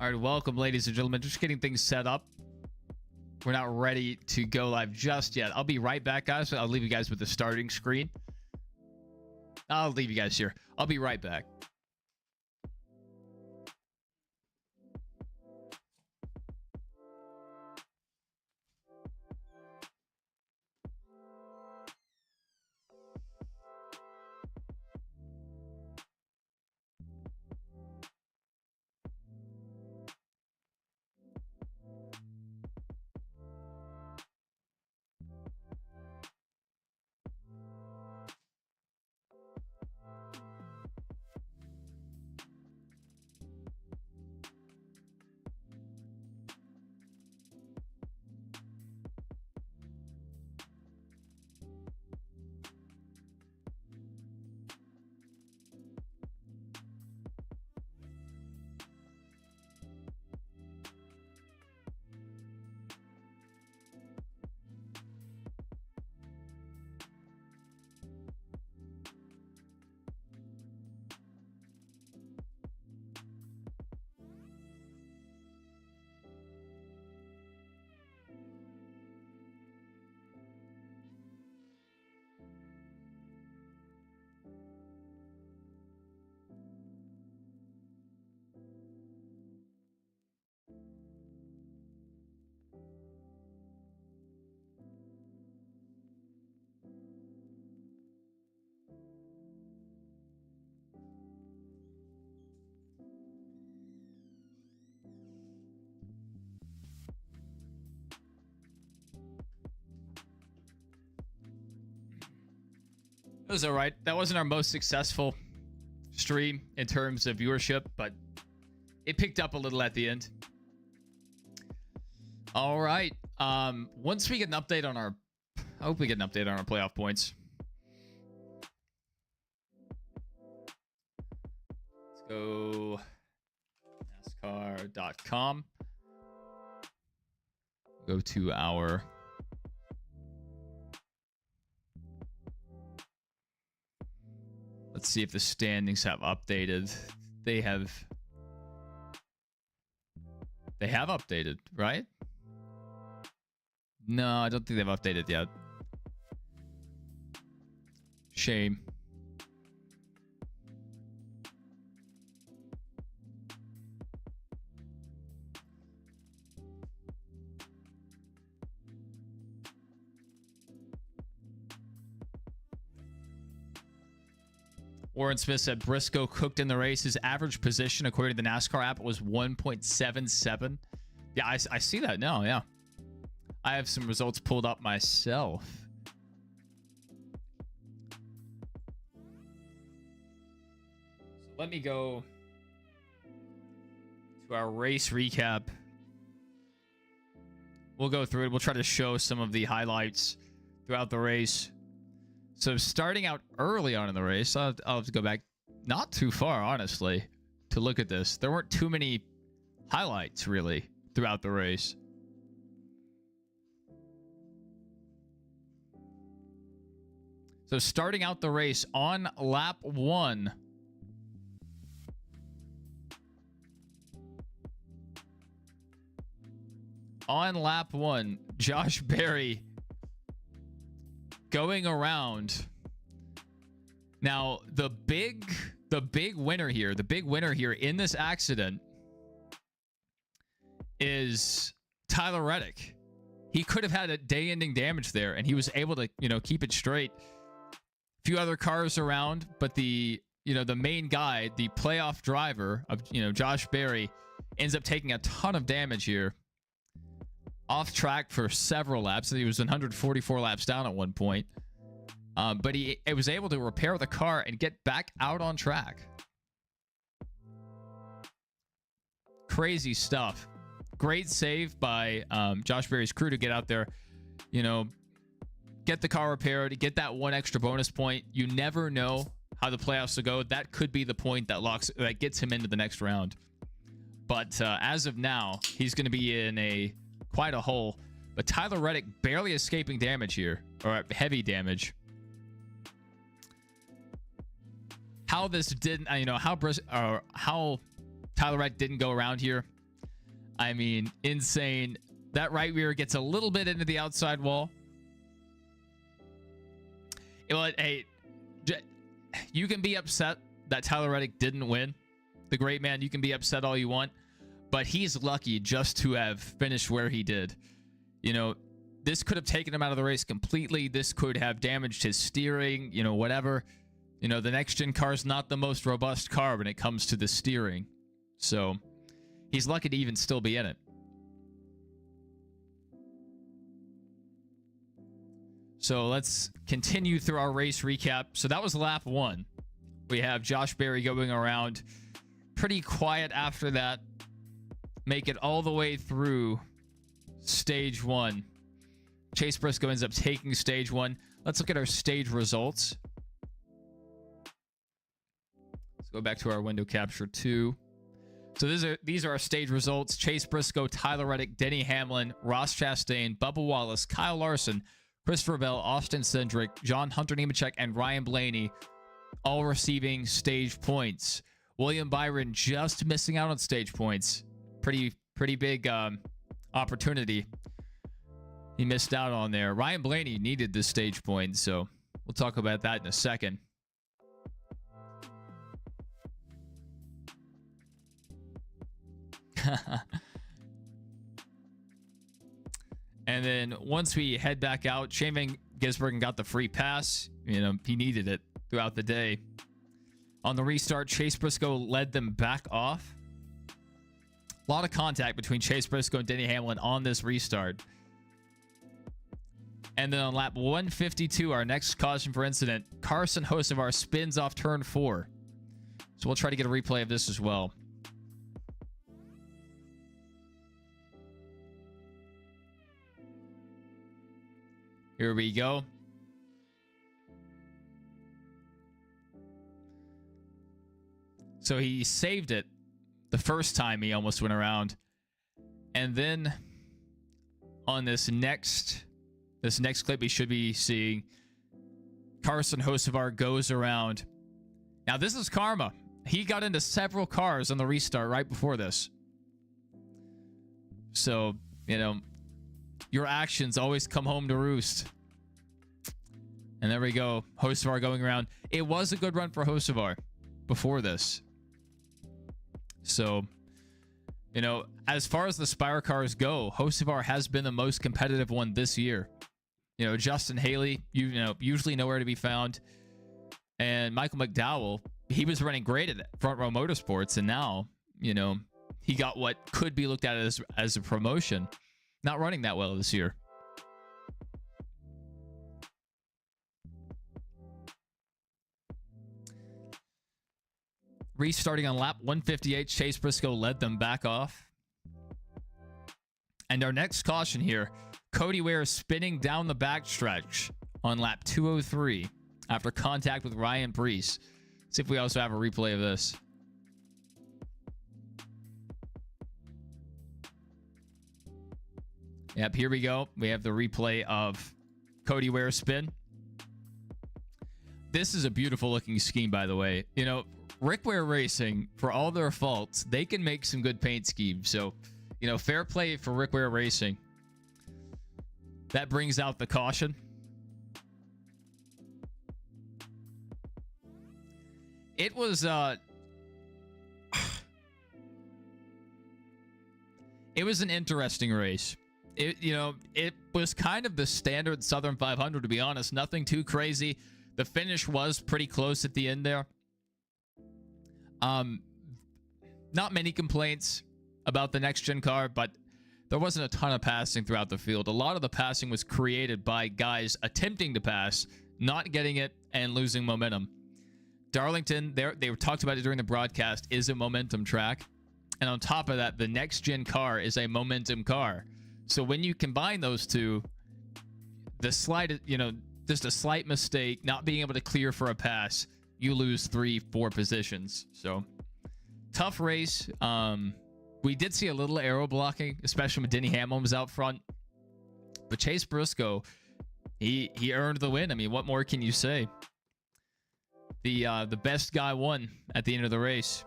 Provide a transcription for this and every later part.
All right, welcome, ladies and gentlemen. Just getting things set up. We're not ready to go live just yet. I'll be right back, guys. I'll leave you guys with the starting screen. I'll leave you guys here. I'll be right back. It was all right. That wasn't our most successful stream in terms of viewership, but it picked up a little at the end. All right. Once we get an update on our... I hope we get an update on our playoff points. Let's go NASCAR.com. Go to our... Let's see if the standings have updated. They have updated, right? No, I don't think they've updated yet. Shame. Warren Smith said Briscoe cooked in the race. His average position, according to the NASCAR app, was 1.77. Yeah, I see that now. Yeah. I have some results pulled up myself. So let me go to our race recap. We'll go through it. We'll try to show some of the highlights throughout the race. So starting out early on in the race, I'll have to go back not too far, honestly, to look at this. There weren't too many highlights, really, throughout the race. So starting out the race on lap 1. On lap 1, Josh Berry going around. Now, the big winner here in this accident is Tyler Reddick. He could have had a day-ending damage there, and he was able to, keep it straight. A few other cars around, but the main guy, the playoff driver of, Josh Berry, ends up taking a ton of damage here. Off track for several laps. He was 144 laps down at one point. But he was able to repair the car and get back out on track. Crazy stuff. Great save by Josh Berry's crew to get out there, get the car repaired, get that one extra bonus point. You never know how the playoffs will go. That could be the point that gets him into the next round. But as of now, he's going to be in quite a hole. But Tyler Reddick barely escaping damage here, or heavy damage. How this didn't, how Tyler Reddick didn't go around here I mean, insane. That right rear gets a little bit into the outside wall. Hey, you can be upset that Tyler Reddick didn't win. The great man, you can be upset all you want, but he's lucky just to have finished where he did. You know, this could have taken him out of the race completely. This could have damaged his steering, you know, whatever. You know, the next gen car is not the most robust car when it comes to the steering. So he's lucky to even still be in it. So let's continue through our race recap. So that was lap 1. We have Josh Berry going around. Pretty quiet after that. Make it all the way through stage 1. Chase Briscoe ends up taking stage 1. Let's look at our stage results. Let's go back to our window capture 2. So these are our stage results. Chase Briscoe, Tyler Reddick, Denny Hamlin, Ross Chastain, Bubba Wallace, Kyle Larson, Christopher Bell, Austin Cindric, John Hunter Nemechek, and Ryan Blaney all receiving stage points. William Byron just missing out on stage points. Pretty big opportunity he missed out on there. Ryan Blaney needed the stage point, so we'll talk about that in a second. And then once we head back out, Shane Van Gisbergen got the free pass. You know, he needed it throughout the day. On the restart, Chase Briscoe led them back off. A lot of contact between Chase Briscoe and Denny Hamlin on this restart. And then on lap 152, our next caution for incident, Carson Hocevar spins off turn 4. So we'll try to get a replay of this as well. Here we go. So he saved it the first time he almost went around. And then on this next clip we should be seeing, Carson Hocevar goes around. Now this is karma. He got into several cars on the restart right before this. So, you know, your actions always come home to roost. And there we go. Hocevar going around. It was a good run for Hocevar before this. So, you know, as far as the Spire cars go, Hocevar has been the most competitive one this year. You know, Justin Haley, you know, usually nowhere to be found. And Michael McDowell, he was running great at Front Row Motorsports. And now, you know, he got what could be looked at as a promotion. Not running that well this year. Restarting on lap 158, Chase Briscoe led them back off. And our next caution here, Cody Ware spinning down the backstretch on lap 203 after contact with Ryan Preece. See if we also have a replay of this. Yep, here we go. We have the replay of Cody Ware's spin. This is a beautiful looking scheme, by the way. You know, Rick Ware Racing, for all their faults, they can make some good paint schemes. So, you know, fair play for Rick Ware Racing. That brings out the caution. It was it was an interesting race. It was kind of the standard Southern 500, to be honest. Nothing too crazy. The finish was pretty close at the end there. Not many complaints about the next gen car, but there wasn't a ton of passing throughout the field. A lot of the passing was created by guys attempting to pass, not getting it, and losing momentum. Darlington, they talked about it during the broadcast, is a momentum track. And on top of that, the next gen car is a momentum car. So when you combine those two, the slight, just a slight mistake, not being able to clear for a pass, you lose 3-4 positions. So tough race. We did see a little aero blocking, especially when Denny Hamlin was out front. But Chase Briscoe, he earned the win. I mean, what more can you say? The best guy won at the end of the race.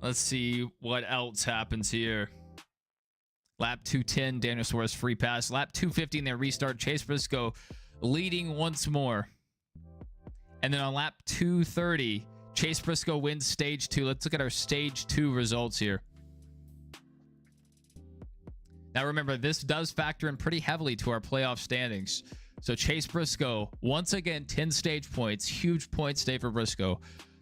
Let's see what else happens here. Lap 210, Daniel Suarez free pass. Lap 250 in their restart, Chase Briscoe leading once more. And then on lap 230, Chase Briscoe wins stage 2. Let's look at our stage 2 results here. Now remember, this does factor in pretty heavily to our playoff standings. So Chase Briscoe, once again, 10 stage points. Huge points day for Briscoe.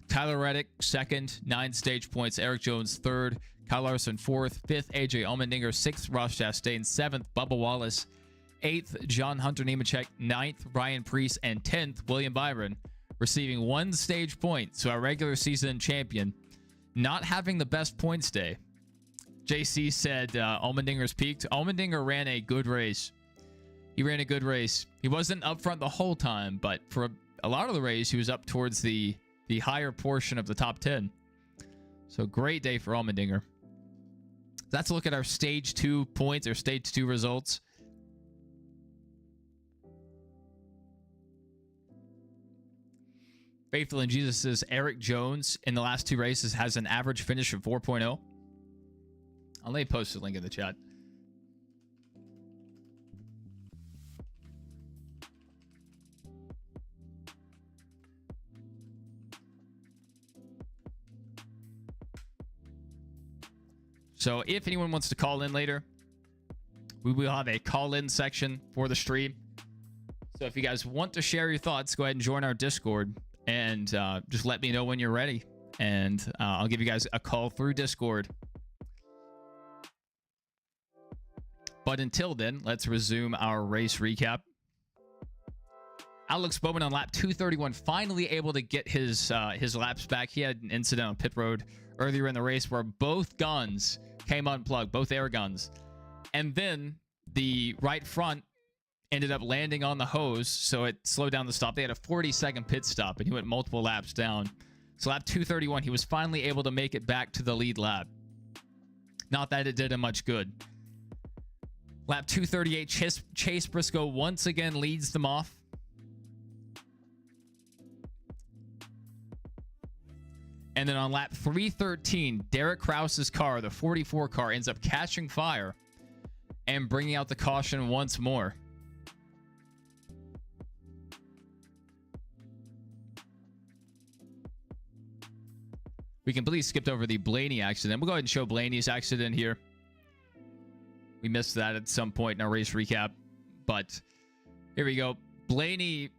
Tyler Reddick, second, 9 stage points. Eric Jones, third. Kyle Larson, fourth. Fifth, AJ Allmendinger. Sixth, Ross Chastain. Seventh, Bubba Wallace. Eighth, John Hunter Nemechek. Ninth, Ryan Preece. And 10th, William Byron, receiving 1 stage point. So our regular season champion not having the best points day. JC said Allmendinger's peaked. Allmendinger ran a good race. He ran a good race. He wasn't up front the whole time, but for a lot of the race, he was up towards the higher portion of the top 10. So great day for Allmendinger. Let's look at our stage 2 points or stage 2 results. Faithful in Jesus says Eric Jones in the last 2 races has an average finish of 4.0. I'll let you post the link in the chat. So if anyone wants to call in later, we will have a call-in section for the stream. So if you guys want to share your thoughts, go ahead and join our Discord and just let me know when you're ready. And I'll give you guys a call through Discord. But until then, let's resume our race recap. Alex Bowman on lap 231, finally able to get his laps back. He had an incident on pit road earlier in the race where both guns came unplugged, both air guns. And then the right front ended up landing on the hose, so it slowed down the stop. They had a 40-second pit stop, and he went multiple laps down. So lap 231, he was finally able to make it back to the lead lap. Not that it did him much good. Lap 238, Chase Briscoe once again leads them off. And then on lap 313, Derek Krause's car, the 44 car, ends up catching fire and bringing out the caution once more. We completely skipped over the Blaney accident. We'll go ahead and show Blaney's accident here. We missed that at some point in our race recap, but here we go. Blaney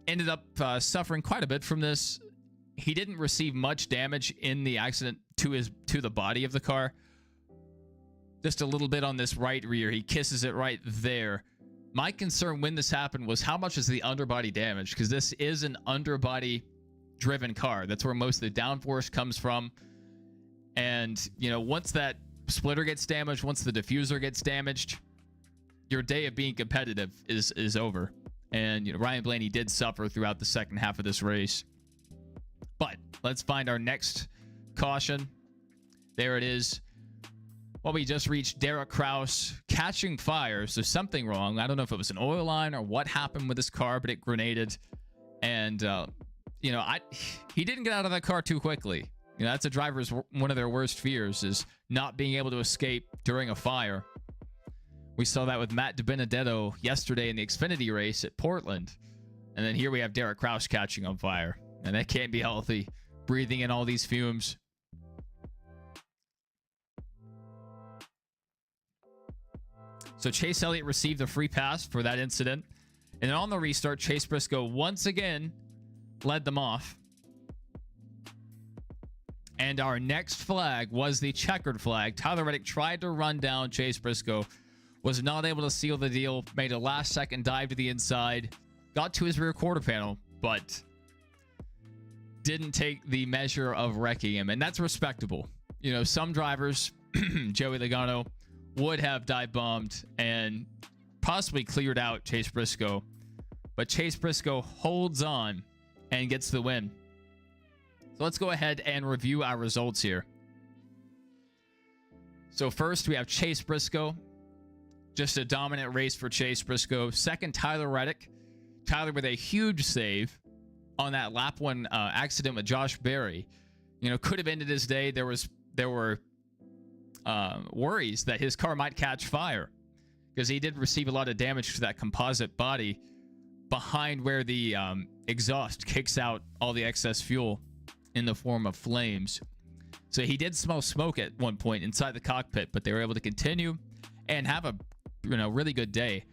ended up suffering quite a bit from this. He didn't receive much damage in the accident to the body of the car. Just a little bit on this right rear. He kisses it right there. My concern when this happened was how much is the underbody damage, because this is an underbody driven car. That's where most of the downforce comes from. And, you know, once that splitter gets damaged, once the diffuser gets damaged, your day of being competitive is over. And, you know, Ryan Blaney did suffer throughout the second half of this race. But let's find our next caution. There it is. Well, we just reached Derek Krause catching fire. So something wrong. I don't know if it was an oil line or what happened with this car, but it grenaded. And, you know, he didn't get out of that car too quickly. You know, that's a driver's one of their worst fears, is not being able to escape during a fire. We saw that with Matt DiBenedetto yesterday in the Xfinity race at Portland. And then here we have Derek Krause catching on fire. And that can't be healthy, breathing in all these fumes. So Chase Elliott received a free pass for that incident. And on the restart, Chase Briscoe once again led them off. And our next flag was the checkered flag. Tyler Reddick tried to run down Chase Briscoe, was not able to seal the deal, made a last-second dive to the inside, got to his rear quarter panel, but didn't take the measure of wrecking him, and that's respectable. You know, some drivers, Joey Logano, would have dive bombed and possibly cleared out Chase Briscoe, but Chase Briscoe holds on and gets the win. So let's go ahead and review our results here. So first, we have Chase Briscoe. Just a dominant race for Chase Briscoe. Second, Tyler Reddick. Tyler with a huge save on that lap one accident with Josh Berry. could have ended his day. There were worries that his car might catch fire because he did receive a lot of damage to that composite body behind where the exhaust kicks out all the excess fuel in the form of flames. So he did smell smoke at one point inside the cockpit, but they were able to continue and have a really good day.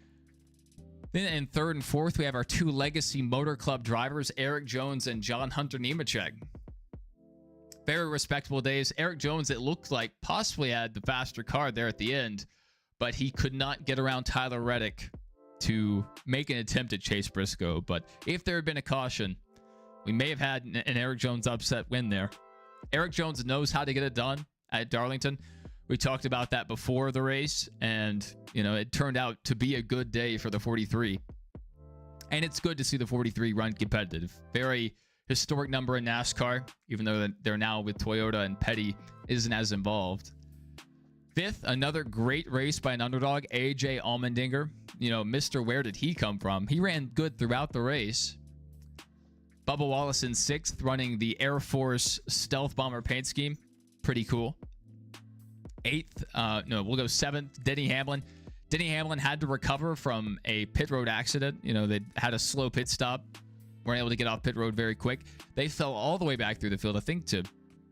Then in third and fourth, we have our two Legacy Motor Club drivers, Eric Jones and John Hunter Nemechek. Very respectable days. Eric Jones, it looked like, possibly had the faster car there at the end, but he could not get around Tyler Reddick to make an attempt at Chase Briscoe. But if there had been a caution, we may have had an Eric Jones upset win there. Eric Jones knows how to get it done at Darlington. We talked about that before the race, and it turned out to be a good day for the 43. And it's good to see the 43 run competitive. Very historic number in NASCAR, even though they're now with Toyota and Petty isn't as involved. Fifth, another great race by an underdog, AJ Allmendinger. Mr. Where did he come from? He ran good throughout the race. Bubba Wallace in sixth, running the Air Force Stealth Bomber paint scheme. Pretty cool. Eighth, we'll go seventh, Denny Hamlin. Denny Hamlin had to recover from a pit road accident. They had a slow pit stop. Weren't able to get off pit road very quick. They fell all the way back through the field, I think to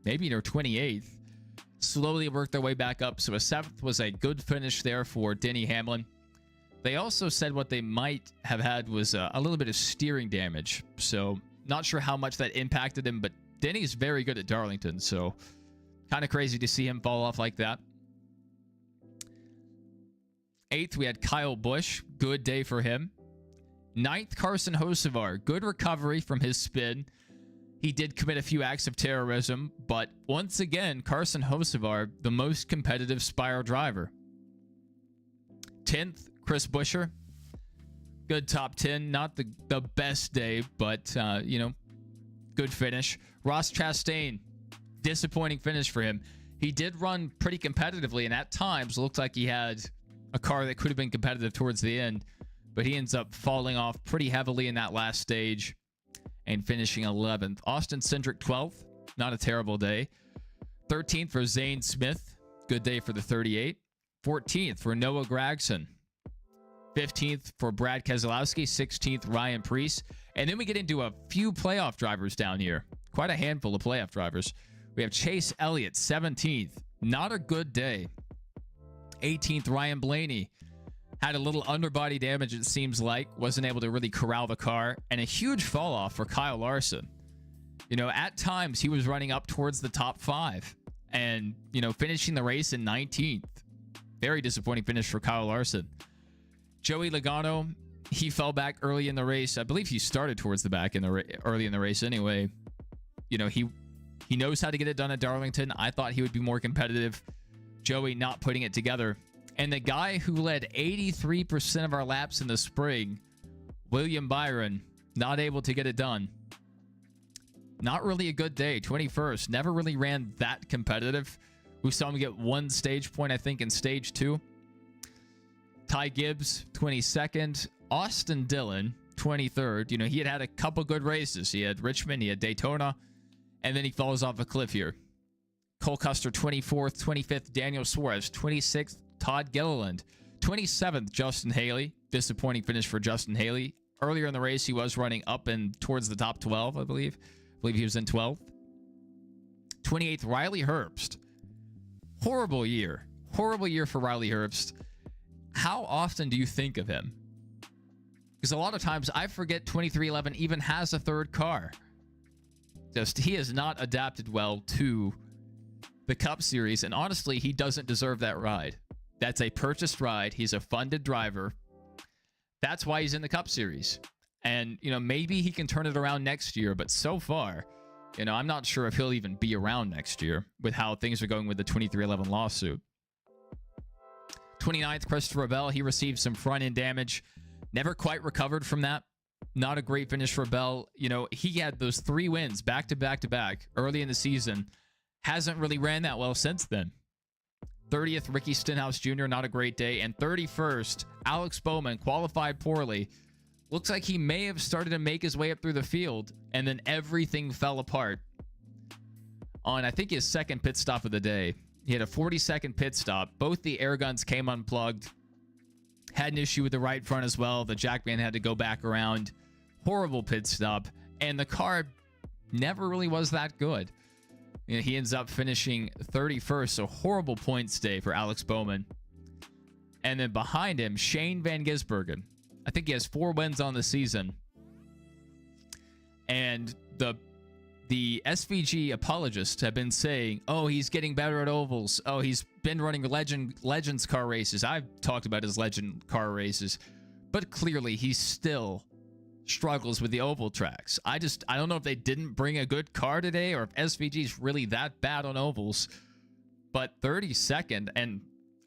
maybe near 28th. Slowly worked their way back up. So a seventh was a good finish there for Denny Hamlin. They also said what they might have had was a little bit of steering damage. So not sure how much that impacted him, but Denny's very good at Darlington. So kind of crazy to see him fall off like that. Eighth, we had Kyle Busch. Good day for him. Ninth, Carson Hocevar. Good recovery from his spin. He did commit a few acts of terrorism, but once again, Carson Hocevar, the most competitive Spire driver. 10th, Chris Buescher. Good top 10. Not the best day, but, good finish. Ross Chastain. Disappointing finish for him. He did run pretty competitively, and at times looked like he had a car that could have been competitive towards the end, but he ends up falling off pretty heavily in that last stage and finishing 11th. Austin Cindric 12th. Not a terrible day. 13th for Zane Smith. Good day for the 38. 14th for Noah Gragson. 15th for Brad Keselowski. 16th, Ryan Preece. And then we get into a few playoff drivers down here. Quite a handful of playoff drivers. We have Chase Elliott, 17th. Not a good day. 18th, Ryan Blaney. Had a little underbody damage, it seems like. Wasn't able to really corral the car. And a huge fall off for Kyle Larson. At times he was running up towards the top 5. And, finishing the race in 19th. Very disappointing finish for Kyle Larson. Joey Logano, he fell back early in the race. I believe he started towards the back early in the race anyway. He knows how to get it done at Darlington. I thought he would be more competitive. Joey not putting it together. And the guy who led 83% of our laps in the spring, William Byron, not able to get it done. Not really a good day. 21st. Never really ran that competitive. We saw him get one stage point, I think, in stage 2. Ty Gibbs, 22nd. Austin Dillon, 23rd. He had a couple good races. He had Richmond, he had Daytona, and then he falls off a cliff here. Cole Custer, 24th. 25th, Daniel Suarez. 26th, Todd Gilliland. 27th, Justin Haley. Disappointing finish for Justin Haley. Earlier in the race, he was running up and towards the top 12, I believe. I believe he was in 12th. 28th, Riley Herbst. Horrible year. Horrible year for Riley Herbst. How often do you think of him? Because a lot of times I forget 2311 even has a third car. He has not adapted well to the Cup Series, and honestly, he doesn't deserve that ride. That's a purchased ride. He's a funded driver. That's why he's in the Cup Series. And, maybe he can turn it around next year, but so far, I'm not sure if he'll even be around next year with how things are going with the 2311 lawsuit. 29th, Christopher Bell. He received some front-end damage. Never quite recovered from that. Not a great finish for Bell. He had those 3 wins back to back to back early in the season. Hasn't really ran that well since then. 30th, Ricky Stenhouse Jr., not a great day. And 31st, Alex Bowman, qualified poorly. Looks like he may have started to make his way up through the field, and then everything fell apart. on, I think, his second pit stop of the day. He had a 40-second pit stop. Both the air guns came unplugged. Had an issue with the right front as well. The jackman had to go back around. Horrible pit stop. And the car never really was that good. You know, he ends up finishing 31st. So horrible points day for Alex Bowman. And then behind him, Shane Van Gisbergen. I think he has 4 wins on the season. And the SVG apologists have been saying, oh, he's getting better at ovals. Oh, he's been running Legends car races. I've talked about his Legend car races. But clearly, he still struggles with the oval tracks. I don't know if they didn't bring a good car today or if SVG's really that bad on ovals. But 32nd, and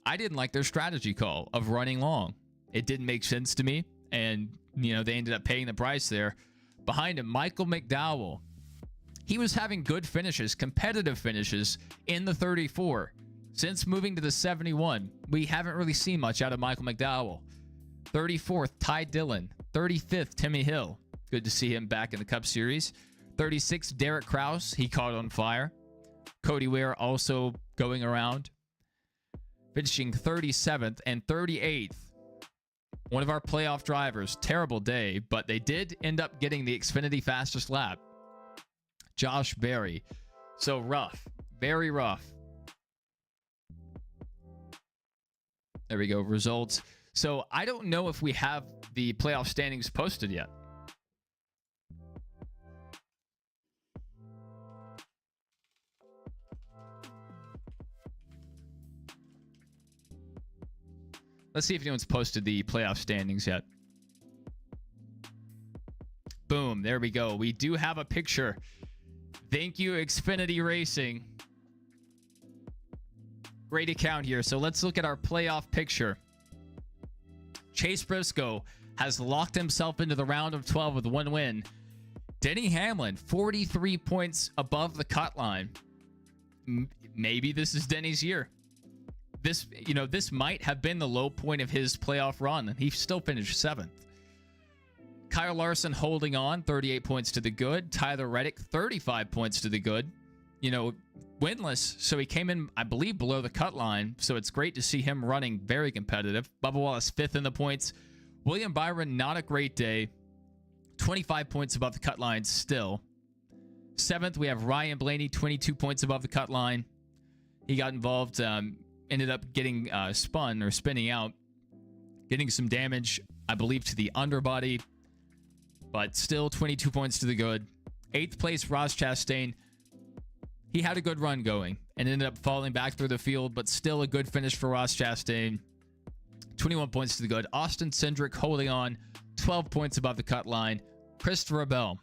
I didn't like their strategy call of running long. It didn't make sense to me. And, you know, they ended up paying the price there. Behind him, Michael McDowell. He was having good finishes, competitive finishes in the 34. Since moving to the 71, we haven't really seen much out of Michael McDowell. 34th, Ty Dillon. 35th, Timmy Hill. Good to see him back in the Cup Series. 36th, Derek Kraus. He caught on fire. Cody Ware also going around. Finishing 37th and 38th. One of our playoff drivers. Terrible day, but they did end up getting the Xfinity fastest lap. Josh Berry. So rough. Very rough. There we go. Results. So I don't know if we have the playoff standings posted yet. Let's see if anyone's posted the playoff standings yet. Boom. There we go. We do have a picture. Thank you, Xfinity Racing. Great account here. So let's look at our playoff picture. Chase Briscoe has locked himself into the round of 12 with 1 win. Denny Hamlin, 43 points above the cut line. Maybe this is Denny's year. This might have been the low point of his playoff run, and he still finished 7th. Kyle Larson holding on, 38 points to the good. Tyler Reddick, 35 points to the good. You know, winless, so he came in, I believe, below the cut line, so it's great to see him running very competitive. Bubba Wallace, 5th in the points. William Byron, not a great day. 25 points above the cut line still. 7th, we have Ryan Blaney, 22 points above the cut line. He got involved, ended up getting spun or spinning out, getting some damage, I believe, to the underbody, but still 22 points to the good. 8th place, Ross Chastain. He had a good run going and ended up falling back through the field, but still a good finish for Ross Chastain. 21 points to the good. Austin Cindric holding on, 12 points above the cut line. Christopher Bell.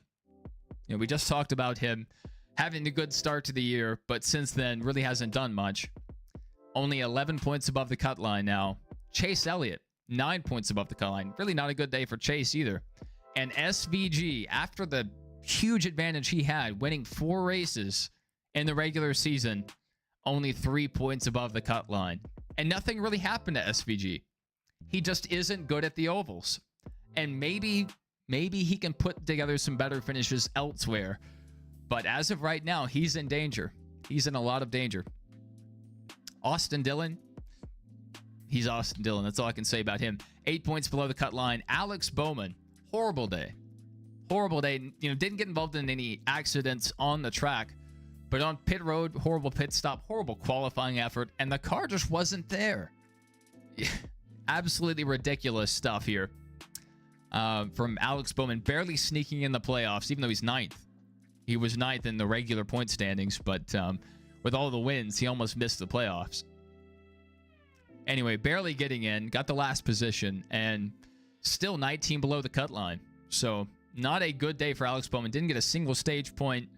You know, we just talked about him having a good start to the year, but since then really hasn't done much. Only 11 points above the cut line now. Chase Elliott, 9 points above the cut line. Really not a good day for Chase either. And SVG, after the huge advantage he had, winning 4 races in the regular season, only 3 points above the cut line. And nothing really happened to SVG. He just isn't good at the ovals. And maybe he can put together some better finishes elsewhere. But as of right now, he's in danger. He's in a lot of danger. Austin Dillon. He's Austin Dillon. That's all I can say about him. 8 points below the cut line. Alex Bowman. Horrible day. Horrible day. You know, didn't get involved in any accidents on the track. But on pit road, horrible pit stop, horrible qualifying effort, and the car just wasn't there. Absolutely ridiculous stuff here from Alex Bowman, barely sneaking in the playoffs, even though he's 9th. He was 9th in the regular point standings, but with all the wins, he almost missed the playoffs. Anyway, barely getting in, got the last position, and still 19 below the cut line. So not a good day for Alex Bowman. Didn't get a single stage point.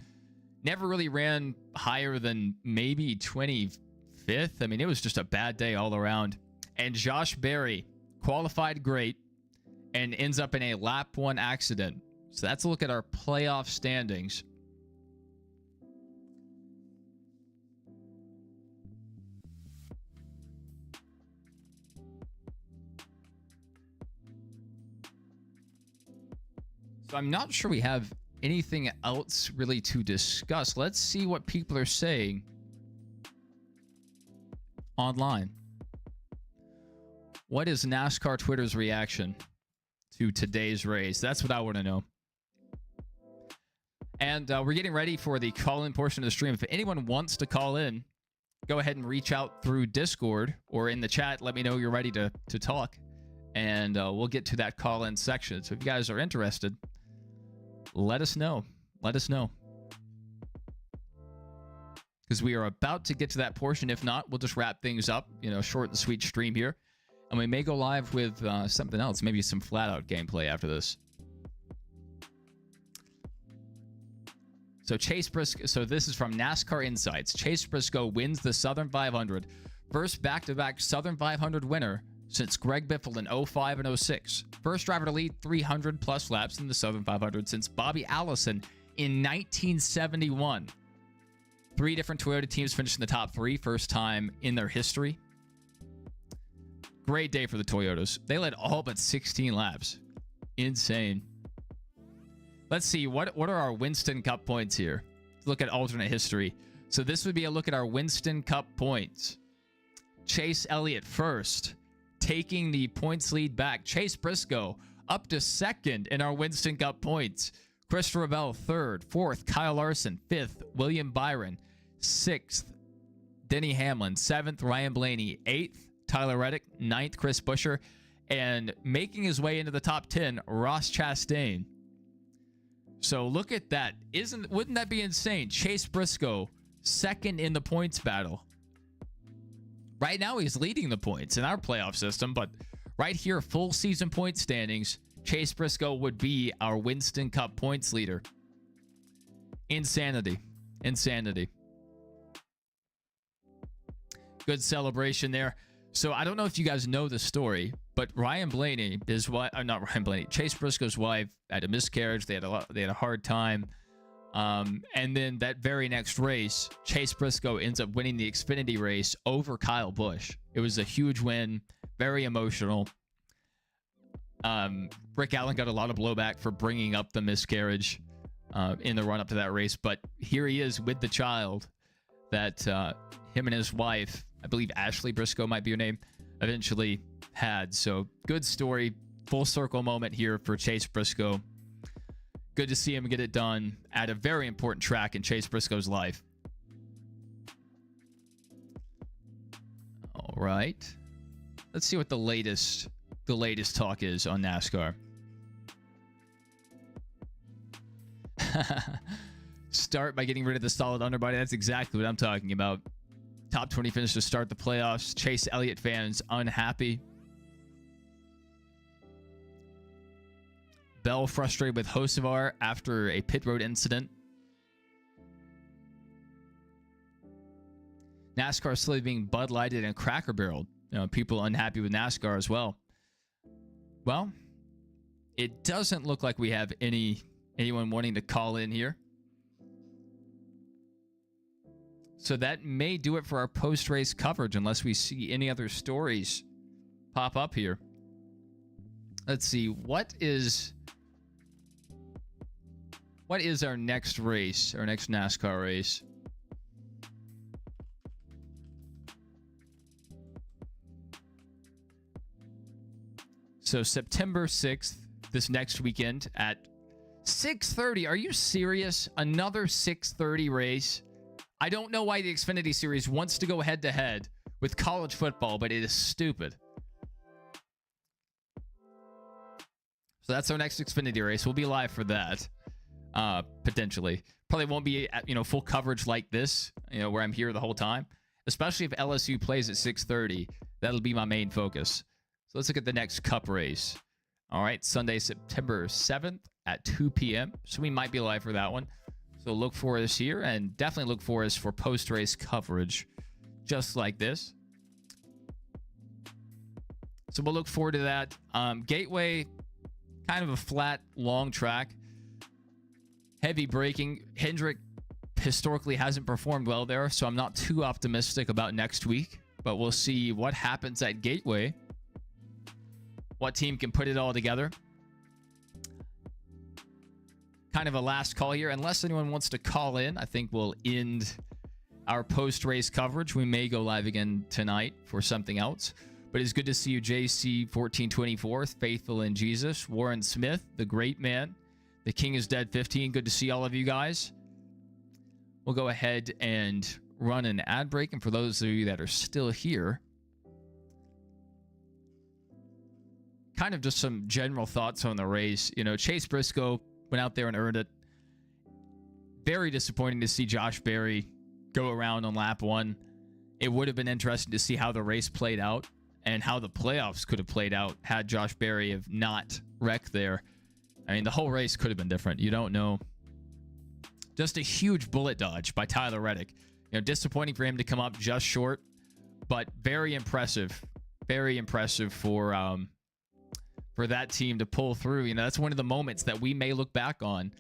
Never really ran higher than maybe 25th. I mean, it was just a bad day all around. And Josh Berry qualified great and ends up in a lap 1 accident. So that's a look at our playoff standings. So I'm not sure we have anything else really to discuss. Let's see what people are saying online. What is NASCAR Twitter's reaction to today's race? That's what I want to know. And we're getting ready for the call-in portion of the stream. If anyone wants to call in, go ahead and reach out through Discord or in the chat. Let me know you're ready to talk, and we'll get to that call-in section. So if you guys are interested, let us know. Let us know. Because we are about to get to that portion. If not, we'll just wrap things up. You know, short and sweet stream here. And we may go live with something else. Maybe some flat-out gameplay after this. So Chase Briscoe, so this is from NASCAR Insights. Chase Briscoe wins the Southern 500. First back-to-back Southern 500 winner since Greg Biffle in 05 and 06. First driver to lead 300-plus laps in the Southern 500 since Bobby Allison in 1971. 3 different Toyota teams finished in the top 3, first time in their history. Great day for the Toyotas. They led all but 16 laps. Insane. Let's see, what are our Winston Cup points here? Let's look at alternate history. So this would be a look at our Winston Cup points. Chase Elliott first, taking the points lead back. Chase Briscoe up to second in our Winston Cup points. Christopher Bell third. Fourth, Kyle Larson. Fifth, William Byron. Sixth, Denny Hamlin. Seventh, Ryan Blaney. Eighth, Tyler Reddick. Ninth, Chris Buescher. And making his way into the top 10, Ross Chastain. So look at that. Wouldn't that be insane? Chase Briscoe, second in the points battle. Right now, he's leading the points in our playoff system, but right here, full season point standings, Chase Briscoe would be our Winston Cup points leader. Insanity. Insanity. Good celebration there. So I don't know if you guys know the story, but Ryan Blaney, not Ryan Blaney, Chase Briscoe's wife had a miscarriage. They had a hard time. And then that very next race, Chase Briscoe ends up winning the Xfinity race over Kyle Busch. It was a huge win, very emotional. Rick Allen got a lot of blowback for bringing up the miscarriage in the run-up to that race, but here he is with the child that him and his wife, I believe Ashley Briscoe might be her name, eventually had. So good story, full circle moment here for Chase Briscoe. Good to see him get it done at a very important track in Chase Briscoe's life. All right, let's see what the latest talk is on NASCAR. Start by getting rid of the solid underbody. That's exactly what I'm talking about. Top 20 finish to start the playoffs. Chase Elliott fans unhappy. Bell frustrated with Hocevar after a pit road incident. NASCAR slowly being Bud Lighted and Cracker Barreled. You know, people unhappy with NASCAR as well. Well, it doesn't look like we have anyone wanting to call in here. So that may do it for our post-race coverage unless we see any other stories pop up here. Let's see, what is our next race, our next NASCAR race? So September 6th, this next weekend at 6:30. Are you serious? Another 6:30 race? I don't know why the Xfinity Series wants to go head-to-head with college football, but it is stupid. So that's our next Xfinity race. We'll be live for that, potentially. Probably won't be at, full coverage like this, where I'm here the whole time. Especially if LSU plays at 6:30. That'll be my main focus. So let's look at the next Cup race. All right, Sunday, September 7th at 2 p.m. So we might be live for that one. So look for us here, and definitely look for us for post-race coverage just like this. So we'll look forward to that. Gateway, kind of a flat, long track. Heavy braking. Hendrick historically hasn't performed well there, so I'm not too optimistic about next week. But we'll see what happens at Gateway. What team can put it all together. kind of a last call here. Unless anyone wants to call in, I think we'll end our post-race coverage. We may go live again tonight for something else. But it's good to see you, JC1424, Faithful in Jesus, Warren Smith, the great man, The King is Dead 15. Good to see all of you guys. We'll go ahead and run an ad break. And for those of you that are still here, kind of just some general thoughts on the race. You know, Chase Briscoe went out there and earned it. Very disappointing to see Josh Berry go around on lap 1. It would have been interesting to see how the race played out and how the playoffs could have played out had Josh Berry have not wrecked there. I mean, the whole race could have been different. You don't know. Just a huge bullet dodge by Tyler Reddick. You know, disappointing for him to come up just short, but very impressive. Very impressive for that team to pull through. You know, that's one of the moments that we may look back on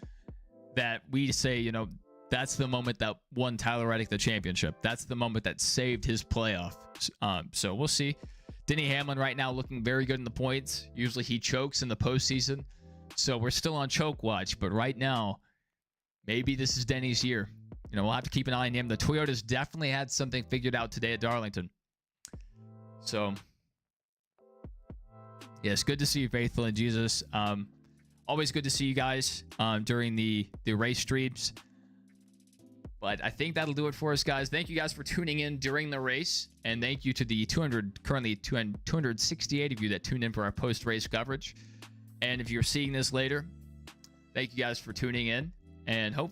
that we say, you know, that's the moment that won Tyler Reddick the championship. That's the moment that saved his playoff. So we'll see. Denny Hamlin right now looking very good in the points. Usually he chokes in the postseason. So we're still on choke watch. But right now, maybe this is Denny's year. You know, we'll have to keep an eye on him. The Toyotas definitely had something figured out today at Darlington. So, yes, good to see you, Faithful in Jesus. Always good to see you guys during the race streams. But I think that'll do it for us, guys. Thank you guys for tuning in during the race. And thank you to the currently 268 of you that tuned in for our post-race coverage. And if you're seeing this later, thank you guys for tuning in. And hopefully